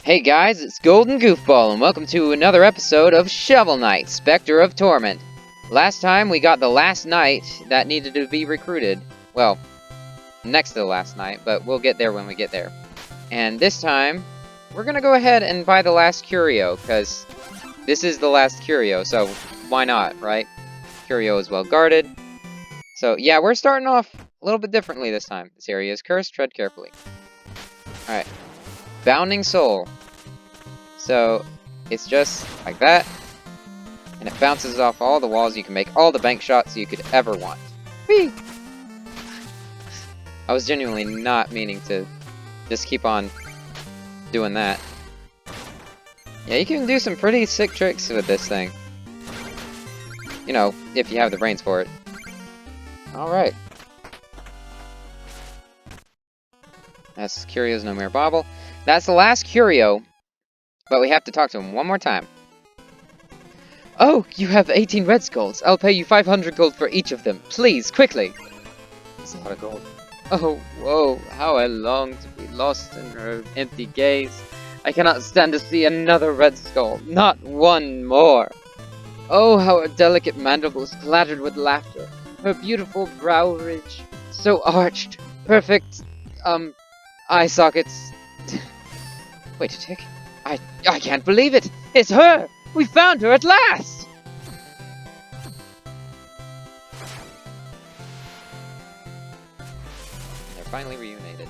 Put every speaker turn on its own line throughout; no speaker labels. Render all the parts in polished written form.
Hey guys, it's Golden Goofball, and welcome to another episode of Shovel Knight, Specter of Torment. Last time we got the last knight that needed to be recruited. Well, next to the last knight, but we'll get there when we get there. And this time, we're gonna go ahead and buy the last Curio, because this is the last Curio, so why not, right? Curio is well guarded. So yeah, we're starting off a little bit differently this time. This area is cursed, tread carefully. Alright. Bounding Soul. So, it's just like that, and it bounces off all the walls. You can make all the bank shots you could ever want. Whee! I was genuinely not meaning to just keep on doing that. Yeah, you can do some pretty sick tricks with this thing. You know, if you have the brains for it. Alright. That's Curio's No Mere Bauble. That's the last Curio, but we have to talk to him one more time. Oh, you have 18 red skulls. I'll pay you 500 gold for each of them. Please, quickly. That's a lot of gold. Oh, whoa, how I long to be lost in her empty gaze. I cannot stand to see another red skull. Not one more. Oh, how her delicate mandibles clattered with laughter. Her beautiful brow ridge, so arched. Perfect, eye sockets. Wait a tick. I can't believe it! It's her! We found her at last! They're finally reunited.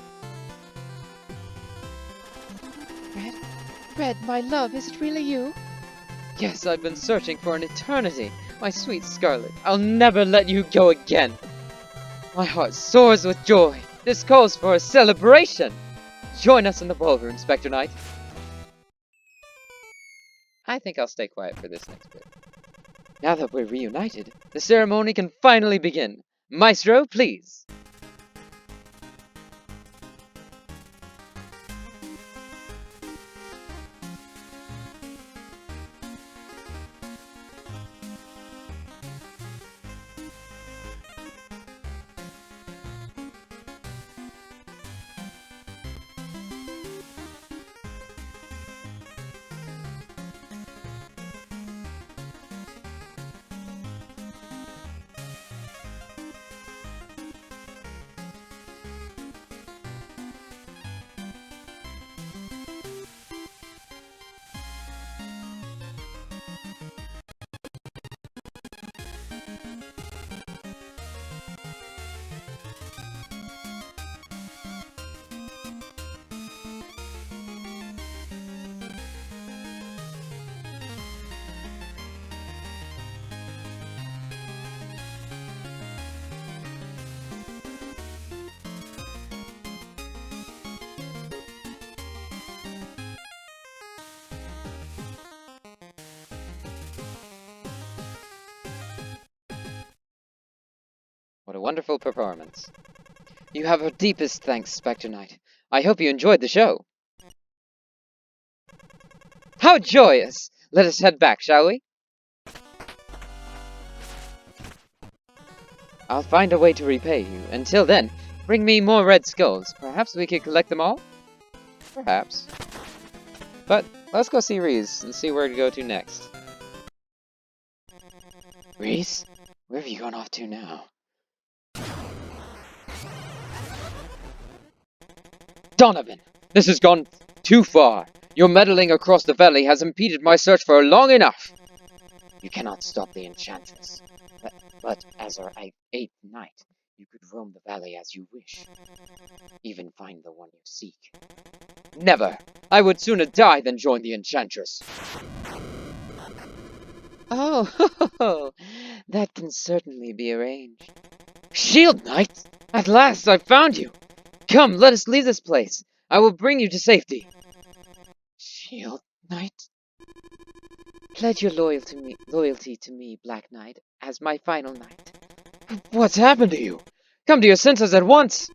Red, my love, is it really you?
Yes, I've been searching for an eternity. My sweet Scarlet, I'll never let you go again. My heart soars with joy. This calls for a celebration. Join us in the ballroom, Specter Knight. I think I'll stay quiet for this next bit. Now that we're reunited, the ceremony can finally begin. Maestro, please. What a wonderful performance. You have our deepest thanks, Specter Knight. I hope you enjoyed the show. How joyous! Let us head back, shall we? I'll find a way to repay you. Until then, bring me more red skulls. Perhaps we could collect them all? Perhaps. But let's go see Reize and see where to go to next. Reize? Where have you gone off to now? Donovan! This has gone too far. Your meddling across the valley has impeded my search for long enough. You cannot stop the Enchantress. But as our 8th knight, you could roam the valley as you wish. Even find the one you seek. Never! I would sooner die than join the Enchantress. Oh, that can certainly be arranged. Shield Knight! At last I've found you! Come, let us leave this place. I will bring you to safety. Shield Knight? Pledge your loyalty to me, Black Knight, as my final knight. What's happened to you? Come to your senses at once!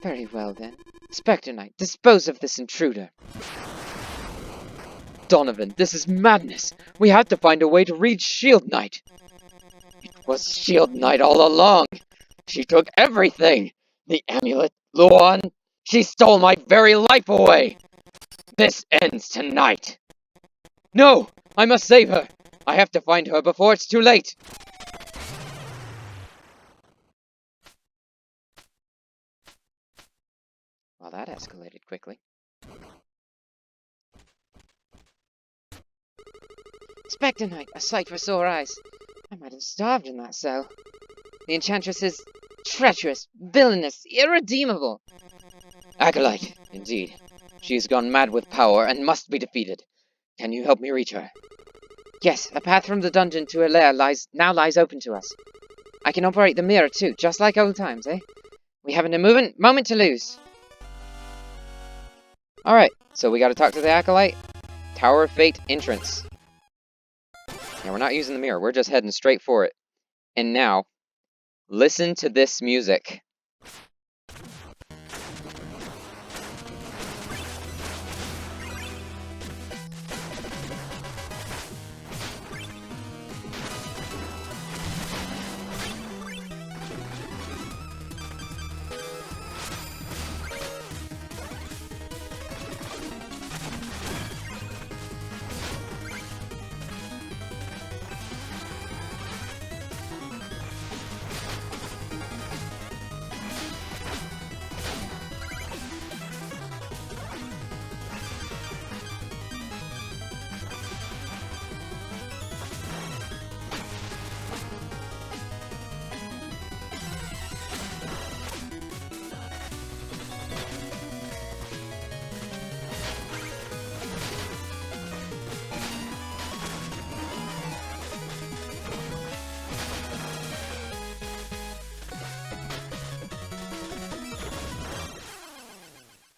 Very well, then. Specter Knight, dispose of this intruder. Donovan, this is madness. We have to find a way to reach Shield Knight. It was Shield Knight all along. She took everything. The amulet, Luan. She stole my very life away. This ends tonight! No! I must save her! I have to find her before it's too late! Well, that escalated quickly. Specter Knight, a sight for sore eyes. I might have starved in that cell. The Enchantress is treacherous, villainous, irredeemable. Acolyte, indeed. She has gone mad with power and must be defeated. Can you help me reach her? Yes, a path from the dungeon to her lair now lies open to us. I can operate the mirror too, just like old times, eh? We have a moment to lose. Alright, so we gotta talk to the Acolyte. Tower of Fate entrance. Now we're not using the mirror, we're just heading straight for it. And now, listen to this music.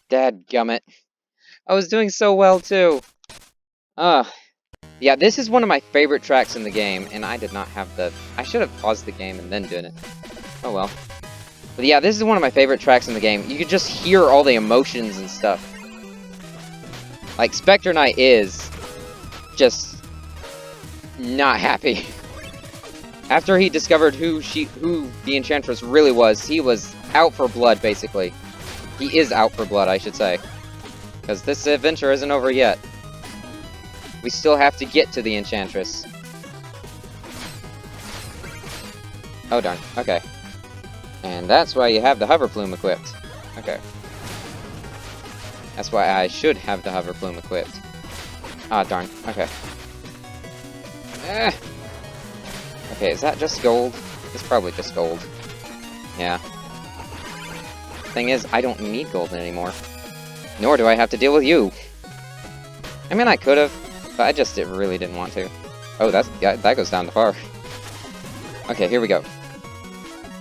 Dadgummit. I was doing so well, too. Yeah, this is one of my favorite tracks in the game, and I did not have the... I should have paused the game and then done it. Oh well. But yeah, this is one of my favorite tracks in the game. You could just hear all the emotions and stuff. Like, Specter Knight is just not happy. After he discovered who the Enchantress really was, he was out for blood, basically. He is out for blood, I should say. Because this adventure isn't over yet. We still have to get to the Enchantress. Oh darn, okay. And that's why you have the hover plume equipped. Okay. That's why I should have the hover plume equipped. Ah, darn, okay. Okay, is that just gold? It's probably just gold. Yeah. Thing is, I don't need gold anymore. Nor do I have to deal with you. I mean, I could have, but I just really didn't want to. Oh, that goes down to far. Okay, here we go.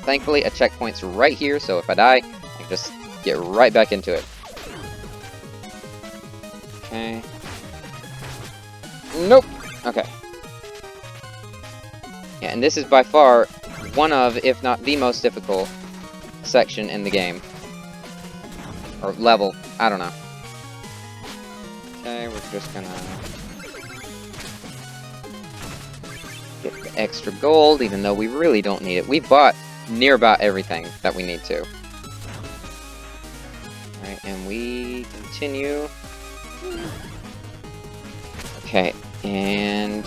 Thankfully, a checkpoint's right here, so if I die, I can just get right back into it. Okay. Nope! Okay. Yeah, and this is by far one of, if not the most difficult section in the game. Or level, I don't know. Okay, we're just gonna get the extra gold, even though we really don't need it. We bought near about everything that we need to. Alright, and we continue. Okay, and...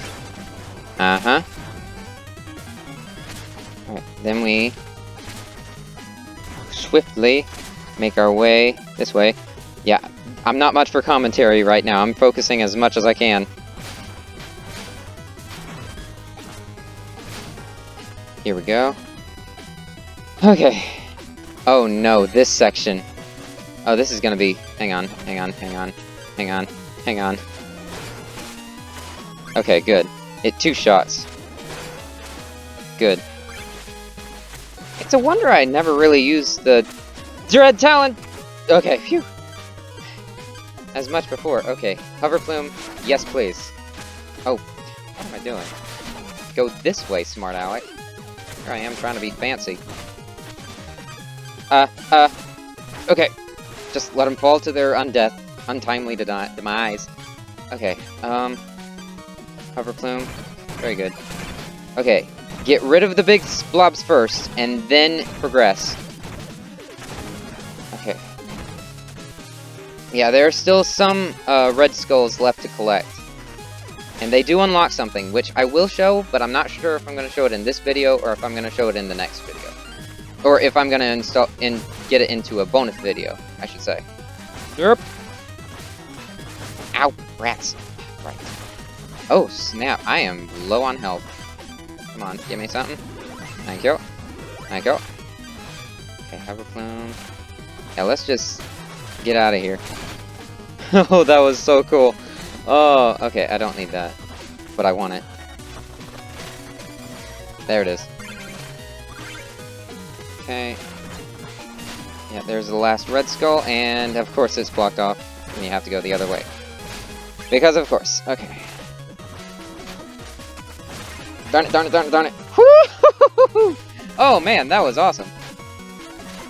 Uh-huh. Alright, then we swiftly make our way this way. Yeah, I'm not much for commentary right now. I'm focusing as much as I can. Here we go. Okay. Oh no, this section. Oh, this is gonna be... Hang on. Okay, good. Two shots. Good. It's a wonder I never really used the Dread Talon! Okay, phew. As much before. Okay, hover plume. Yes, please. Oh, what am I doing? Go this way, smart aleck. Here I am trying to be fancy. Okay. Just let them fall to their untimely demise. Okay, hover plume. Very good. Okay, get rid of the big blobs first, and then progress. Okay. Yeah, there are still some red skulls left to collect. And they do unlock something, which I will show, but I'm not sure if I'm going to show it in this video or if I'm going to show it in the next video. Or if I'm going to get it into a bonus video, I should say. Yep. Ow, rats. Right. Oh, snap. I am low on health. Come on, give me something. Thank you. Thank you. Okay, Hover Plume. Yeah, let's just get out of here. Oh, that was so cool. Oh, okay, I don't need that. But I want it. There it is. Okay. Yeah, there's the last red skull, and of course it's blocked off, and you have to go the other way. Because of course. Okay. Darn it, darn it, darn it, darn it. Woo! Oh man, that was awesome.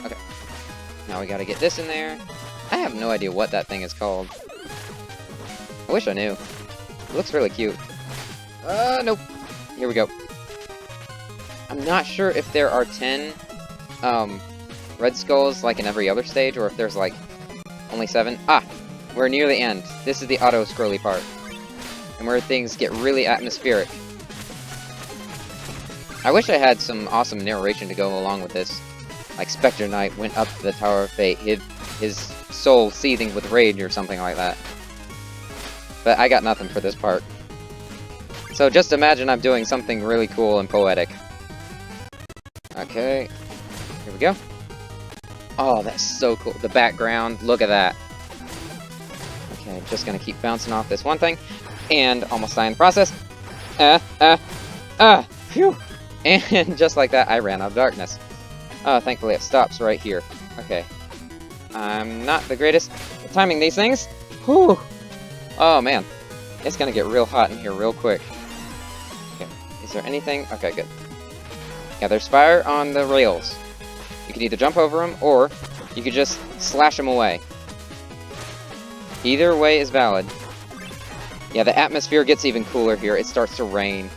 Okay. Now we gotta get this in there. I have no idea what that thing is called. I wish I knew. It looks really cute. Nope. Here we go. I'm not sure if there are 10 red skulls like in every other stage, or if there's like only 7. Ah! We're near the end. This is the auto-scrolly part. And where things get really atmospheric. I wish I had some awesome narration to go along with this. Like Spectre Knight went up to the Tower of Fate, his soul seething with rage or something like that. But I got nothing for this part. So just imagine I'm doing something really cool and poetic. Okay. Here we go. Oh, that's so cool. The background, look at that. Okay, just gonna keep bouncing off this one thing. And almost die in the process. Phew! And just like that, I ran out of darkness. Oh, thankfully it stops right here. Okay. I'm not the greatest at timing these things. Whew! Oh man, it's gonna get real hot in here real quick. Okay, is there anything? Okay, good. Yeah, there's fire on the rails. You could either jump over them, or you could just slash them away. Either way is valid. Yeah, the atmosphere gets even cooler here. It starts to rain.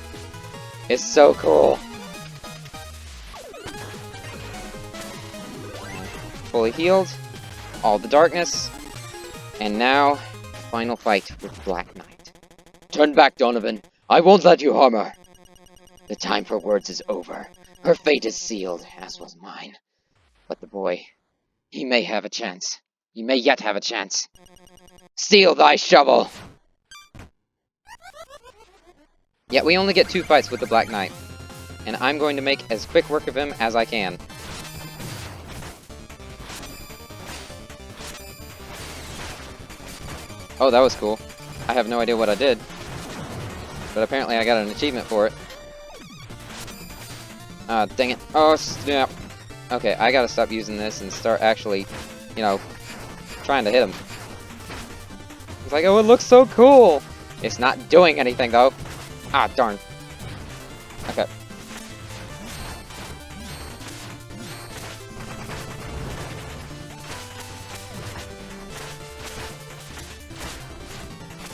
It's so cool. Fully healed. All the darkness. And now, final fight with Black Knight. Turn back, Donovan. I won't let you harm her. The time for words is over. Her fate is sealed, as was mine. But the boy, he may have a chance. He may yet have a chance. Steal thy shovel! Yeah, we only get 2 fights with the Black Knight. And I'm going to make as quick work of him as I can. Oh, that was cool. I have no idea what I did. But apparently I got an achievement for it. Ah, dang it. Oh, snap. Okay, I gotta stop using this and start actually, you know, trying to hit him. It's like, oh, it looks so cool! It's not doing anything, though. Ah, darn. Okay.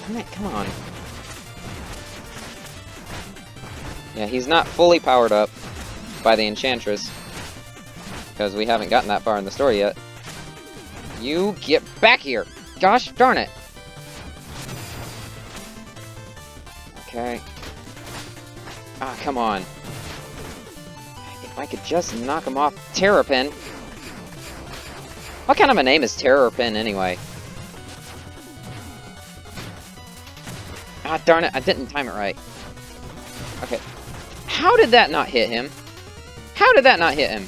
Damn it, come on. Yeah, he's not fully powered up by the Enchantress, because we haven't gotten that far in the story yet. You get back here! Gosh darn it! Okay. Ah, come on. If I could just knock him off. Terrorpin! What kind of a name is Terrorpin, anyway? Ah, darn it, I didn't time it right. Okay. How did that not hit him? How did that not hit him?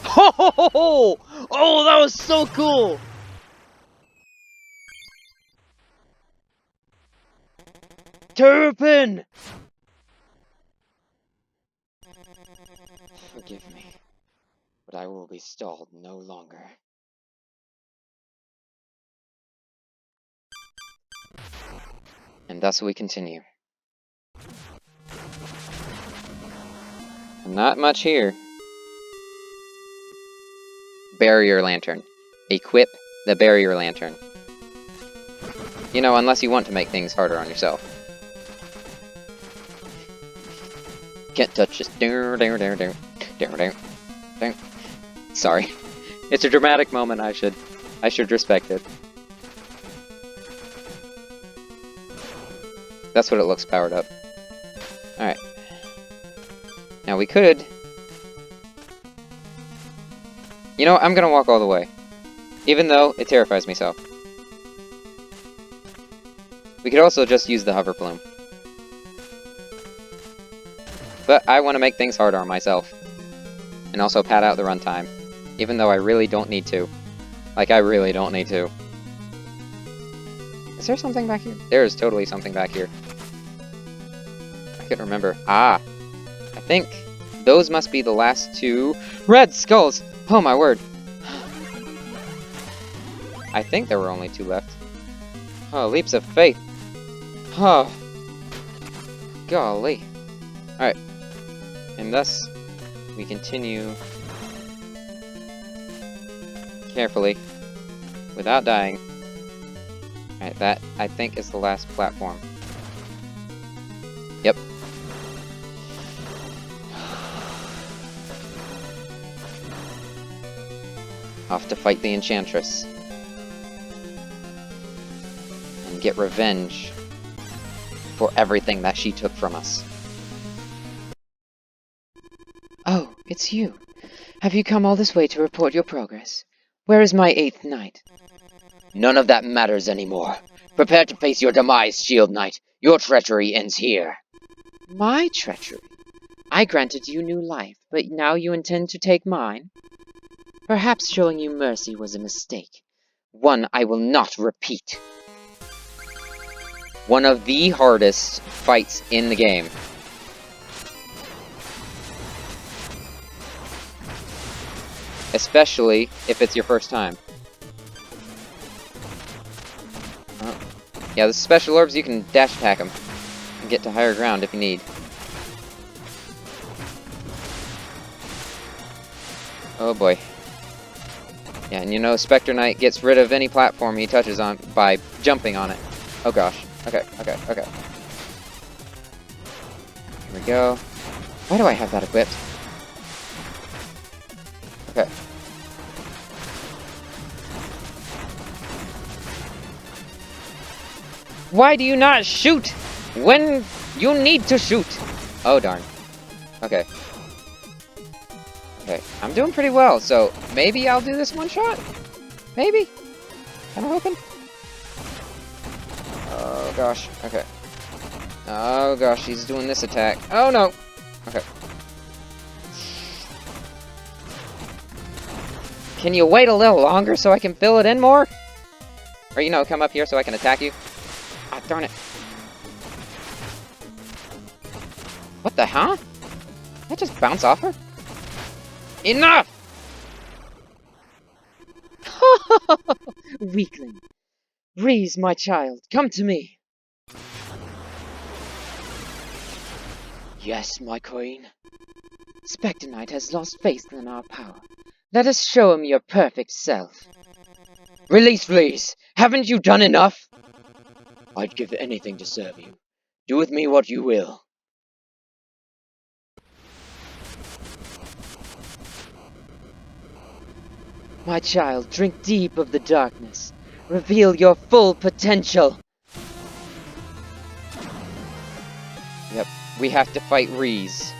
Ho ho ho ho! Oh, that was so cool! Terrorpin! Forgive me, but I will be stalled no longer. And thus we continue. Not much here. Barrier Lantern. Equip the Barrier Lantern. You know, unless you want to make things harder on yourself. Can't touch this. Sorry. It's a dramatic moment, I should I should respect it. That's what it looks powered up. Alright. Now we could... You know, I'm gonna walk all the way. Even though it terrifies me so. We could also just use the hover plume. But I want to make things harder on myself. And also pad out the runtime. Even though I really don't need to. Like, I really don't need to. Is there something back here? There is totally something back here. I couldn't remember. Ah! I think those must be the last two red skulls! Oh my word! I think there were only two left. Oh, leaps of faith! Oh! Golly! Alright. And thus, we continue carefully, without dying. Alright, that, I think, is the last platform. Yep. Off to fight the Enchantress. And get revenge for everything that she took from us.
Oh, it's you. Have you come all this way to report your progress? Where is my 8th knight?
None of that matters anymore. Prepare to face your demise, Shield Knight. Your treachery ends here.
My treachery? I granted you new life, but now you intend to take mine? Perhaps showing you mercy was a mistake. One I will not repeat.
One of the hardest fights in the game. Especially if it's your first time. Yeah, the special orbs, you can dash attack them. And get to higher ground if you need. Oh boy. Yeah, and you know Spectre Knight gets rid of any platform he touches on by jumping on it. Oh gosh. Okay. Here we go. Why do I have that equipped? Okay. Why do you not shoot when you need to shoot? Oh, darn. Okay. Okay, I'm doing pretty well, so maybe I'll do this one shot? Maybe? Kinda hoping? Oh, gosh. Okay. Oh, gosh, he's doing this attack. Oh, no! Okay. Can you wait a little longer so I can fill it in more? Or, you know, come up here so I can attack you? Ah, darn it. What the huh? Did I just bounce off her? Enough!
Weakling. Reize, my child, come to me.
Yes, my queen.
Spectre Knight has lost faith in our power. Let us show him your perfect self.
Release Reize! Haven't you done enough? I'd give anything to serve you. Do with me what you will.
My child, drink deep of the darkness. Reveal your full potential.
Yep, we have to fight Reize.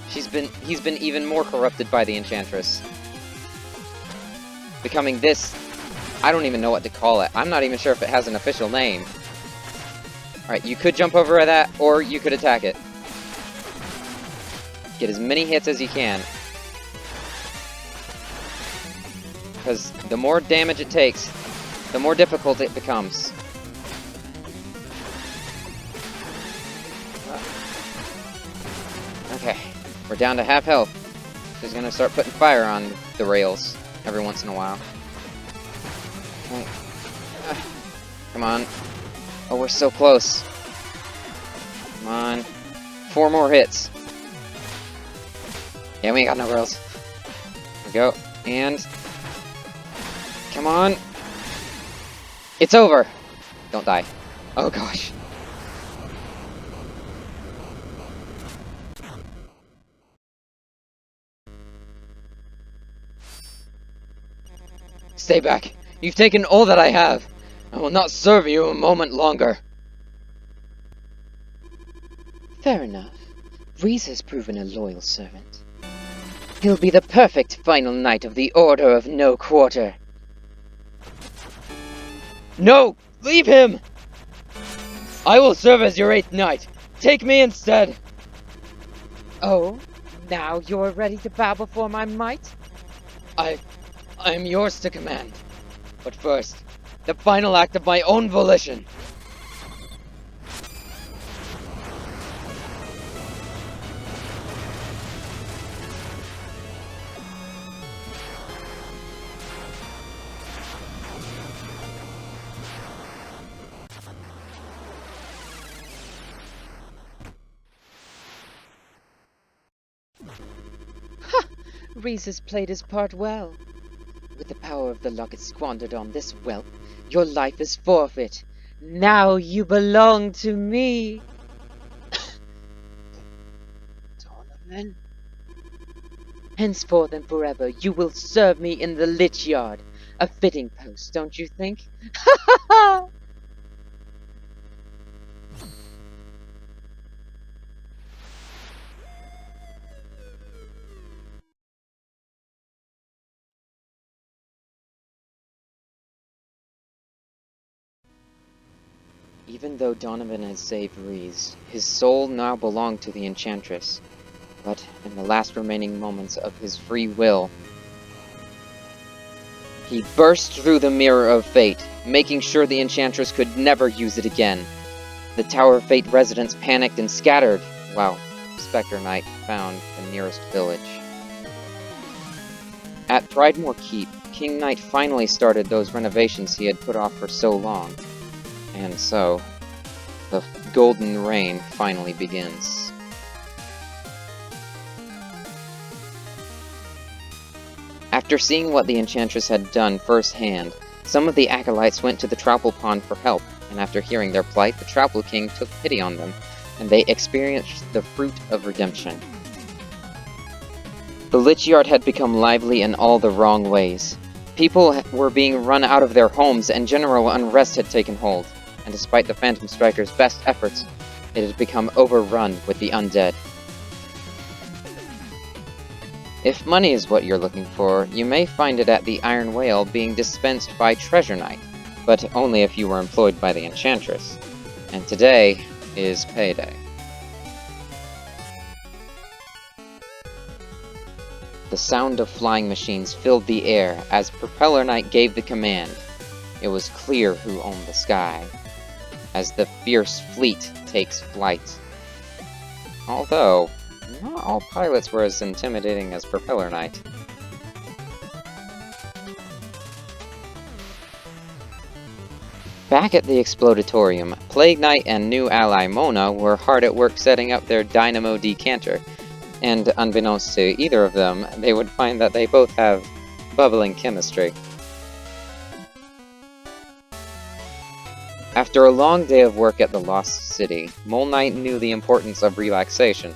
He's been even more corrupted by the Enchantress. Becoming this... I don't even know what to call it. I'm not even sure if it has an official name. Alright, you could jump over that, or you could attack it. Get as many hits as you can. Because the more damage it takes, the more difficult it becomes. Okay, we're down to half health. She's gonna start putting fire on the rails every once in a while. Okay. Come on. Oh, we're so close. Come on. 4 more hits. Yeah, we ain't got no rails. There we go. And... come on. It's over. Don't die. Oh, gosh.
Stay back. You've taken all that I have. I will not serve you a moment longer.
Fair enough. Reize has proven a loyal servant. He'll be the perfect final knight of the Order of No Quarter.
No! Leave him! I will serve as your 8th knight. Take me instead.
Oh, now you're ready to bow before my might?
I am yours to command. But first, the final act of my own volition.
Reize has played his part well. With the power of the locket squandered on this whelp, your life is forfeit. Now you belong to me.
Donovan?
Henceforth and forever, you will serve me in the Lich Yard. A fitting post, don't you think? Ha ha ha!
Even though Donovan had saved Reize, his soul now belonged to the Enchantress. But in the last remaining moments of his free will, he burst through the mirror of fate, making sure the Enchantress could never use it again. The Tower of Fate residents panicked and scattered, while Specter Knight found the nearest village. At Pridemore Keep, King Knight finally started those renovations he had put off for so long. And so, the golden reign finally begins. After seeing what the Enchantress had done firsthand, some of the acolytes went to the Troupple Pond for help, and after hearing their plight, the Troupple King took pity on them, and they experienced the fruit of redemption. The Lich Yard had become lively in all the wrong ways. People were being run out of their homes, and general unrest had taken hold. And despite the Phantom Striker's best efforts, it had become overrun with the undead. If money is what you're looking for, you may find it at the Iron Whale being dispensed by Treasure Knight, but only if you were employed by the Enchantress. And today is payday. The sound of flying machines filled the air as Propeller Knight gave the command. It was clear who owned the sky, as the fierce fleet takes flight. Although, not all pilots were as intimidating as Propeller Knight. Back at the Explodatorium, Plague Knight and new ally Mona were hard at work setting up their dynamo decanter, and unbeknownst to either of them, they would find that they both have bubbling chemistry. After a long day of work at the Lost City, Mole Knight knew the importance of relaxation.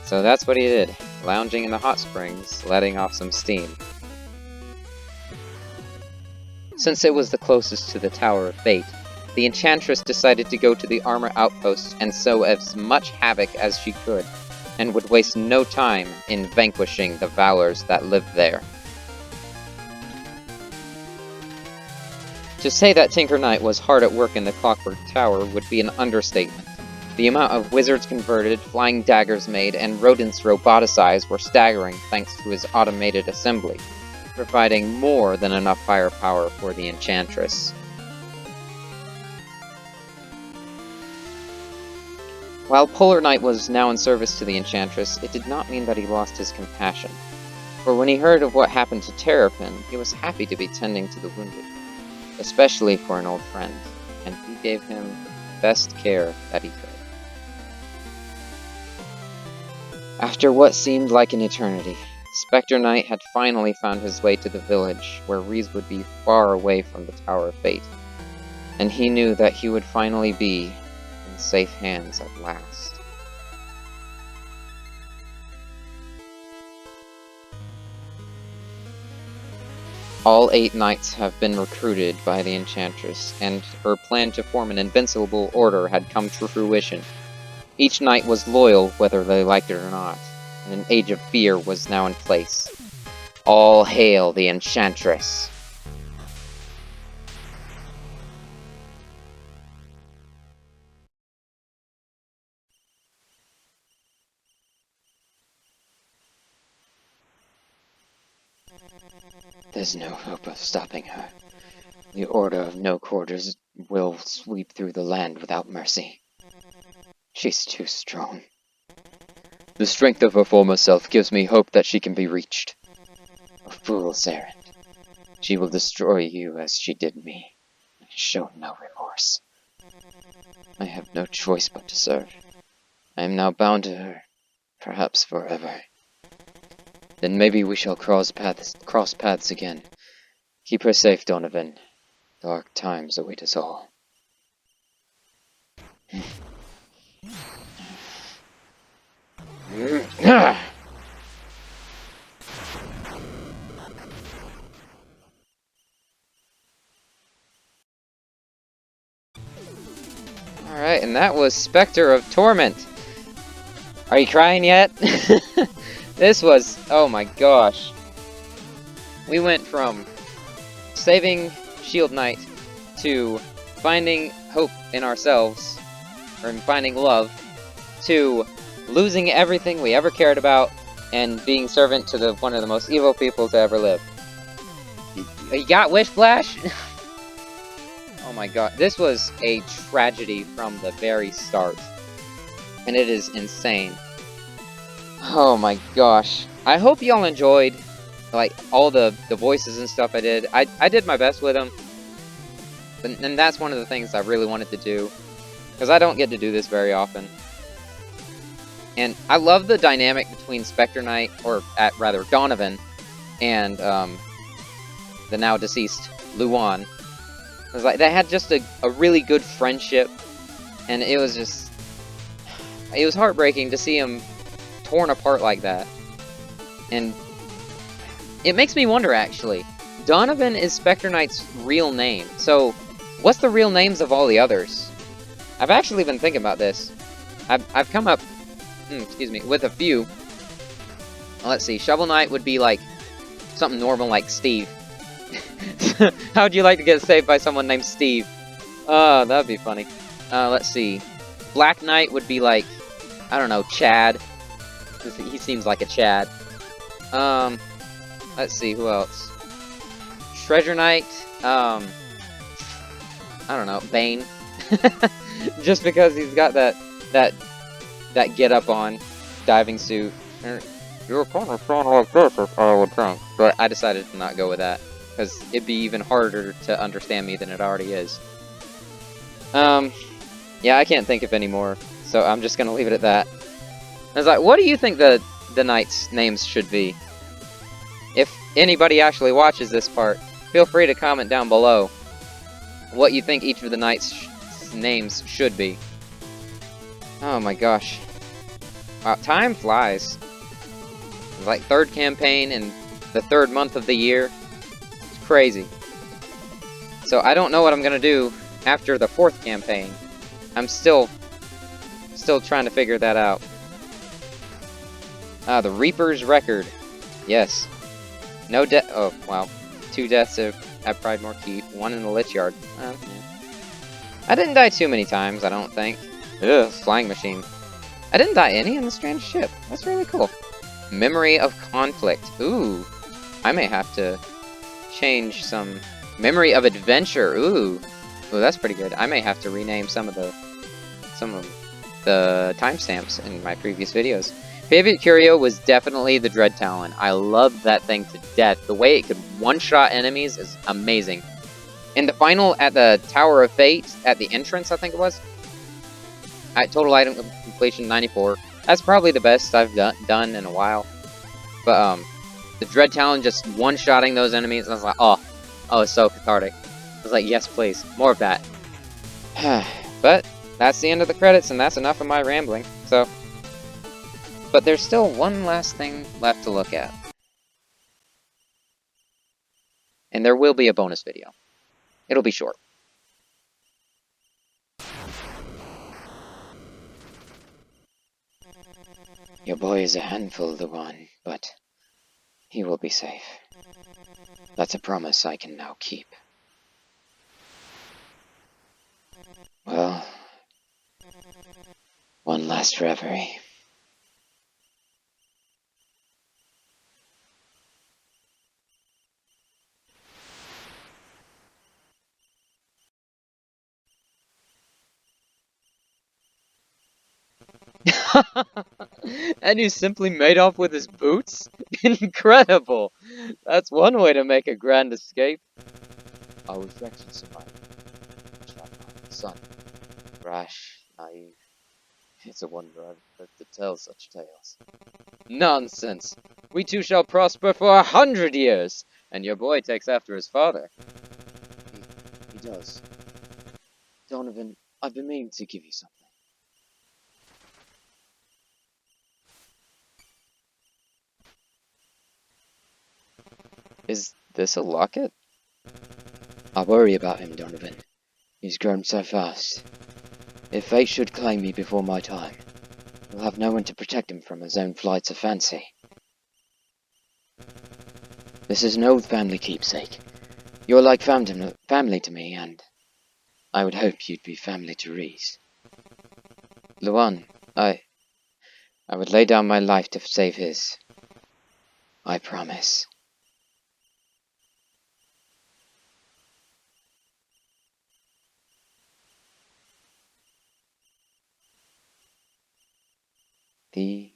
So that's what he did, lounging in the hot springs, letting off some steam. Since it was the closest to the Tower of Fate, the Enchantress decided to go to the armor outpost and sow as much havoc as she could, and would waste no time in vanquishing the Valors that lived there. To say that Tinker Knight was hard at work in the Clockwork Tower would be an understatement. The amount of wizards converted, flying daggers made, and rodents roboticized were staggering thanks to his automated assembly, providing more than enough firepower for the Enchantress. While Polar Knight was now in service to the Enchantress, it did not mean that he lost his compassion. For when he heard of what happened to Terrorpin, he was happy to be tending to the wounded, especially for an old friend, and he gave him the best care that he could. After what seemed like an eternity, Specter Knight had finally found his way to the village, where Reize would be far away from the Tower of Fate, and he knew that he would finally be in safe hands at last. All 8 knights have been recruited by the Enchantress, and her plan to form an invincible order had come to fruition. Each knight was loyal whether they liked it or not, and an age of fear was now in place. All hail the Enchantress!
There's no hope of stopping her. The Order of No Quarters will sweep through the land without mercy. She's too strong. The strength of her former self gives me hope that she can be reached. A fool's errand. She will destroy you as she did me, and show no remorse. I have no choice but to serve. I am now bound to her, perhaps forever. Then maybe we shall cross paths again. Keep her safe, Donovan. Dark times await us all.
Alright, and that was Specter of Torment. Are you crying yet? This was... oh my gosh. We went from saving Shield Knight to finding hope in ourselves, or finding love, to losing everything we ever cared about and being servant to one of the most evil people to ever live. You got Wish Flash? Oh my god, this was a tragedy from the very start. And it is insane. Oh my gosh. I hope y'all enjoyed, like, all the voices and stuff I did. I did my best with them. And that's one of the things I really wanted to do. Because I don't get to do this very often. And I love the dynamic between Specter Knight, or rather Donovan, and the now deceased Luan. It was like, they had just a really good friendship. And it was just... it was heartbreaking to see him torn apart like that. And it makes me wonder, actually. Donovan is Specter Knight's real name. So, what's the real names of all the others? I've actually been thinking about this. I've come up, excuse me, with a few. Let's see, Shovel Knight would be like something normal like Steve. How would you like to get saved by someone named Steve? Oh, that'd be funny. Let's see. Black Knight would be like, I don't know, Chad. He seems like a Chad. Let's see, who else? Treasure Knight, I don't know, Bane. Just because he's got that get up on, diving suit. You're kind of sound like this, I would think. But I decided to not go with that, because it'd be even harder to understand me than it already is. Yeah, I can't think of any more, so I'm just gonna leave it at that. I was like, what do you think the knights' names should be? If anybody actually watches this part, feel free to comment down below what you think each of the knights' names should be. Oh my gosh. Wow, time flies. It's like 3rd campaign in the 3rd month of the year. It's crazy. So I don't know what I'm gonna do after the 4th campaign. I'm still trying to figure that out. The Reaper's Record. Yes. No death. Oh, wow. 2 deaths at Pridemore Keep. 1 in the Lich Yard. Yeah. I didn't die too many times, I don't think. Ugh, Flying Machine. I didn't die any in the Stranded Ship. That's really cool. Memory of Conflict. Ooh. I may have to change some... Memory of Adventure. Ooh. Ooh, that's pretty good. I may have to rename some of the timestamps in my previous videos. Favorite Curio was definitely the Dread Talon. I loved that thing to death. The way it could one-shot enemies is amazing. In the final, at the Tower of Fate, at the entrance, I think it was, at total item completion 94. That's probably the best I've done in a while. But the Dread Talon just one-shotting those enemies, I was like, oh, it's so cathartic. I was like, yes, please, more of that. But that's the end of the credits, and that's enough of my rambling. So, but there's still one last thing left to look at. And And there will be a bonus video. It'll be short.
Your boy is a handful, Luan, but he will be safe. That's a promise I can now keep. Well, one last reverie.
And you simply made off with his boots? Incredible! That's one way to make a grand escape.
Our reflections in my son. Rash, naive. It's a wonder I've lived to tell such tales.
Nonsense! We two shall prosper for 100 years, and your boy takes after his father.
He does. Donovan, I've been meaning to give you something.
Is this a locket?
I worry about him, Donovan. He's grown so fast. If fate should claim me before my time, we'll have no one to protect him from his own flights of fancy. This is an old family keepsake. You're like family to me, and I would hope you'd be family to Reize.
Luan, I would lay down my life to save his.
I promise.
The